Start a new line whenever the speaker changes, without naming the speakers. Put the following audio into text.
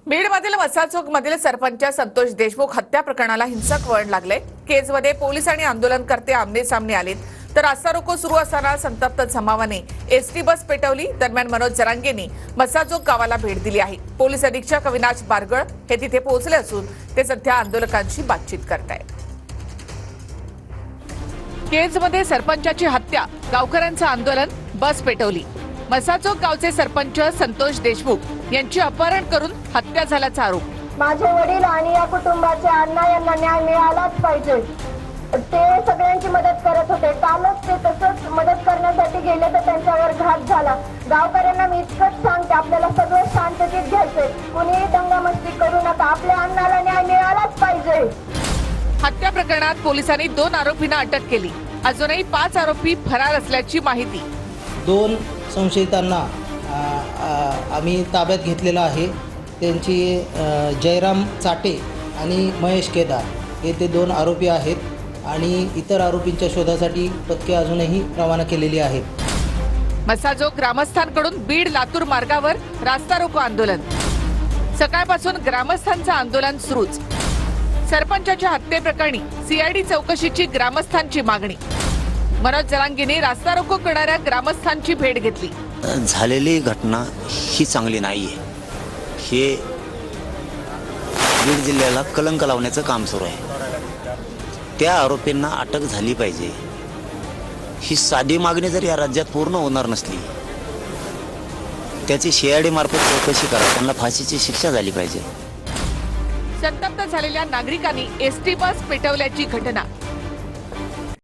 बीडमधील massage चौकमधील sarpanch Santosh Deshmukh हत्या प्रकरणाला हिंसक वळण लागले। केजमध्ये पोलीस आणि आंदोलनकर्ते आमने सामने आलेत, तर रास्ता रोको सुरू असताना संतप्त जमावाने एसटी बस पेटवली। दरम्यान मनोज जरांगेंनी मसाज चौक गावाला भेट दिली आहे। पोलीस अधीक्षक अविनाश बारगळ हे तिथे पोहोचले असून ते सध्या आंदोलकांशी बातचीत करतायत। केजमध्ये सरपंचाची हत्या, गावकऱ्यांचं आंदोलन, बस पेटवली। मसाज चौक गावचे सरपंच संतोष देशमुख यांची अपहरण करून हत्या झाल्याचा आरोप।
माझे वडील आणि या कुटुंबाचे अण्णा यांना न्याय मिळालाच पाहिजे। ते सगळ्यांची मदत करत होते। कालच ते तसंच मदत करण्यासाठी गेले तर त्यांच्यावर घात झाला। गावकऱ्यांना मी इतकंच सांगते, आपल्याला सगळं शांततेत घ्यायचंय, कोणीही दंगामस्ती करू नका, आपल्या अण्णाला न्याय मिळालाच पाहिजे।
हत्या प्रकरणात पोलिसांनी 2 आरोपींना अटक केली। अजूनही 5 आरोपी फरार असल्याची माहिती।
2 संशयितांना आम्ही ताब्यात घेतलेला आहे। त्यांची जयराम चाटे आणि महेश केदार हे ते 2 आरोपी आहेत आणि इतर आरोपींच्या शोधासाठी पथके अजूनही रवाना केलेली आहेत।
मसाज चौक ग्रामस्थांकडून बीड लातूर मार्गावर रास्ता रोको आंदोलन। सकाळपासून ग्रामस्थांचं आंदोलन सुरूच। सरपंचाच्या हत्येप्रकरणी सीआयडी चौकशीची ग्रामस्थांची मागणी। मनोज जरांगेंनी रास्ता रोको करणाऱ्या ग्रामस्थांची भेट घेतली।
झालेली घटना ही चांगली नाहीये। हे बीड जिल्ह्याला कलंक लावण्याचं काम सुरू आहे। त्या आरोपींना अटक झाली पाहिजे। ही साधी मागणी जर या राज्यात पूर्ण होणार नसली, त्याची सीआयडी मार्फत चौकशी करा, त्यांना फाशीची शिक्षा झाली पाहिजे।
संतप्त झालेल्या नागरिकांनी एसटी बस पेटवल्याची घटना